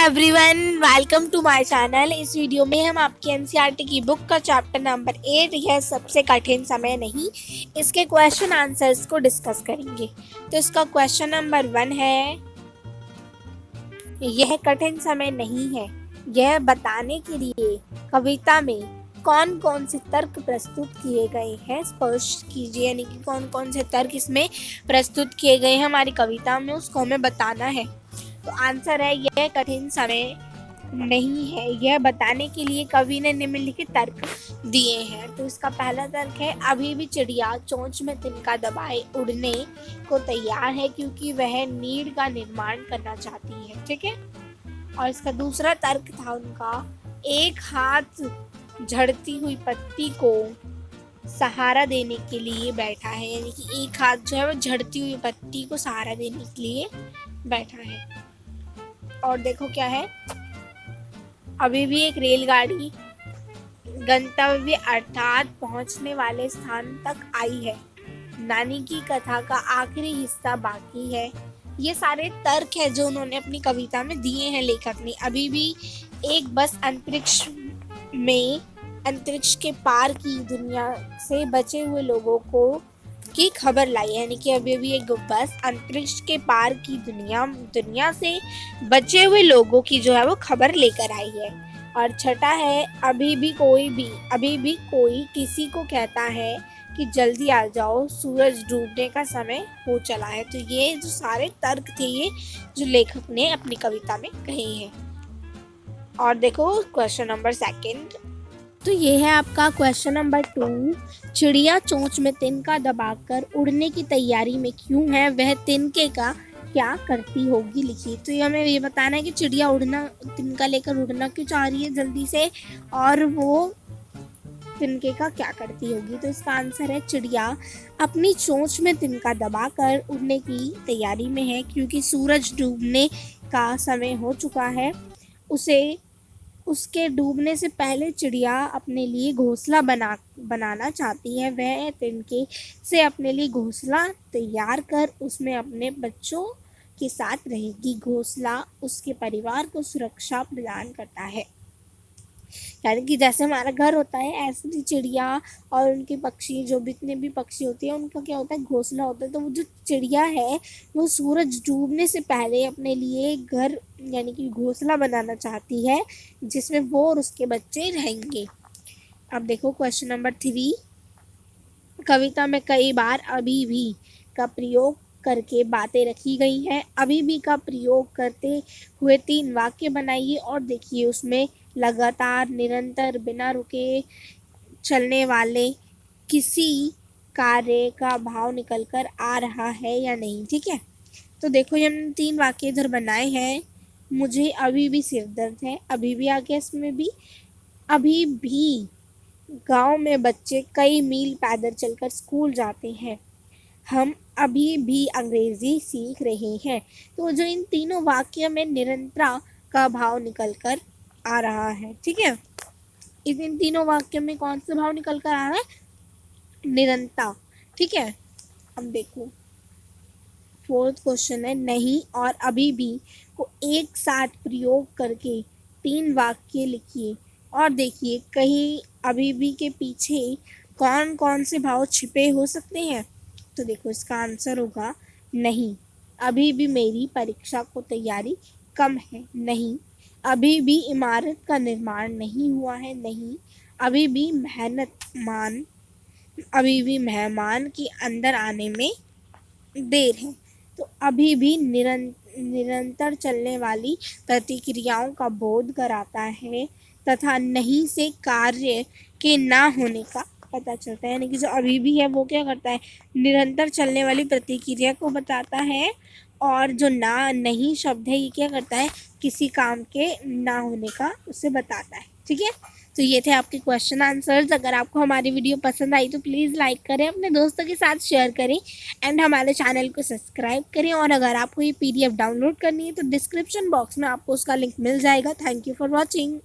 Everyone, welcome to my channel. इस video में हम आपकी एनसीईआरटी की बुक का चैप्टर नंबर 8 यह सबसे कठिन समय नहीं, इसके क्वेश्चन आंसर्स को डिस्कस करेंगे। तो इसका क्वेश्चन नंबर 1 है, यह कठिन समय नहीं है, यह बताने के लिए कविता में कौन कौन से तर्क प्रस्तुत किए गए हैं स्पष्ट कीजिए। यानी कि कौन कौन से तर्क इसमें प्रस्तुत किए गए हैं हमारी कविता में, उसको हमें बताना है। तो आंसर है, यह कठिन समय नहीं है, यह बताने के लिए कवि ने निम्नलिखित तर्क दिए हैं। तो इसका पहला तर्क है, अभी भी चिड़िया चोंच में तिनका दबाए उड़ने को तैयार है क्योंकि वह नीड़ का निर्माण करना चाहती है। ठीक है। और इसका दूसरा तर्क था उनका, एक हाथ झड़ती हुई पत्ती को सहारा देने के लिए बैठा है। यानी कि एक हाथ जो है वो झड़ती हुई पत्ती को सहारा देने के लिए बैठा है। और देखो क्या है, अभी भी एक रेलगाड़ी गंतव्य अर्थात पहुंचने वाले स्थान तक आई है, नानी की कथा का आखिरी हिस्सा बाकी है। ये सारे तर्क है जो उन्होंने अपनी कविता में दिए हैं लेखक ने। अभी भी एक बस अंतरिक्ष के पार की दुनिया से बचे हुए लोगों को की खबर लाई। यानी कि अभी भी एक बस अंतरिक्ष के पार की दुनिया से बचे हुए लोगों की जो है वो खबर लेकर आई है। और छठा है, अभी भी कोई किसी को कहता है कि जल्दी आ जाओ, सूरज डूबने का समय हो चला है। तो ये जो सारे तर्क थे ये जो लेखक ने अपनी कविता में कहे हैं। और देखो क्वेश्चन नंबर 2, तो ये है आपका क्वेश्चन नंबर 2, चिड़िया चोंच में तिनका दबाकर उड़ने की तैयारी में क्यों है, वह तिनके का क्या करती होगी, लिखिए। तो ये हमें ये बताना है कि चिड़िया तिनका लेकर उड़ना क्यों चाह रही है जल्दी से, और वो तिनके का क्या करती होगी। तो इसका आंसर है, चिड़िया अपनी चोंच में तिनका दबाकर उड़ने की तैयारी में है क्योंकि सूरज डूबने का समय हो चुका है। उसके डूबने से पहले चिड़िया अपने लिए घोंसला बनाना चाहती है। वह तिनके से अपने लिए घोंसला तैयार कर उसमें अपने बच्चों के साथ रहेगी। घोंसला उसके परिवार को सुरक्षा प्रदान करता है। यानी कि जैसे हमारा घर होता है ऐसे ही चिड़िया और उनके पक्षी, जो भी इतने भी पक्षी होते हैं उनका क्या होता है, घोंसला होता है। तो वो जो चिड़िया है वो सूरज डूबने से पहले अपने लिए घर यानी कि घोंसला बनाना चाहती है जिसमें वो और उसके बच्चे रहेंगे। अब देखो क्वेश्चन नंबर 3, कविता में कई बार अभी भी का प्रयोग करके बातें रखी गई हैं। अभी भी का प्रयोग करते हुए 3 वाक्य बनाइए और देखिए उसमें लगातार, निरंतर, बिना रुके चलने वाले किसी कार्य का भाव निकल कर आ रहा है या नहीं। ठीक है। तो देखो ये हमने 3 वाक्य इधर बनाए हैं। मुझे अभी भी सिर दर्द है, अभी भी आ गया इसमें भी। अभी भी गांव में बच्चे कई मील पैदल चलकर स्कूल जाते हैं। हम अभी भी अंग्रेजी सीख रहे हैं। तो जो इन तीनों वाक्य में निरंतरता का भाव निकल कर आ रहा है। ठीक है। इन तीनों वाक्य में कौन सा भाव निकल कर आ रहा है, निरंतरता। ठीक है। अब देखो 4th क्वेश्चन है, नहीं और अभी भी को एक साथ प्रयोग करके 3 वाक्य लिखिए और देखिए कहीं अभी भी के पीछे कौन कौन से भाव छिपे हो सकते हैं। तो देखो इसका आंसर होगा, नहीं अभी भी मेरी परीक्षा को तैयारी कम है, नहीं अभी भी इमारत का निर्माण नहीं हुआ है, नहीं अभी भी मेहमान के अंदर आने में देर है। तो अभी भी निरंतर चलने वाली प्रतिक्रियाओं का बोध कराता है तथा नहीं से कार्य के ना होने का पता चलता है। यानी कि जो अभी भी है वो क्या करता है, निरंतर चलने वाली प्रतिक्रिया को बताता है, और जो नहीं शब्द है ये क्या करता है, किसी काम के ना होने का उसे बताता है। ठीक है। तो ये थे आपके क्वेश्चन आंसर्स। अगर आपको हमारी वीडियो पसंद आई तो प्लीज़ लाइक करें, अपने दोस्तों के साथ शेयर करें एंड हमारे चैनल को सब्सक्राइब करें। और अगर आपको ये PDF डाउनलोड करनी है तो डिस्क्रिप्शन बॉक्स में आपको उसका लिंक मिल जाएगा। Thank you for watching.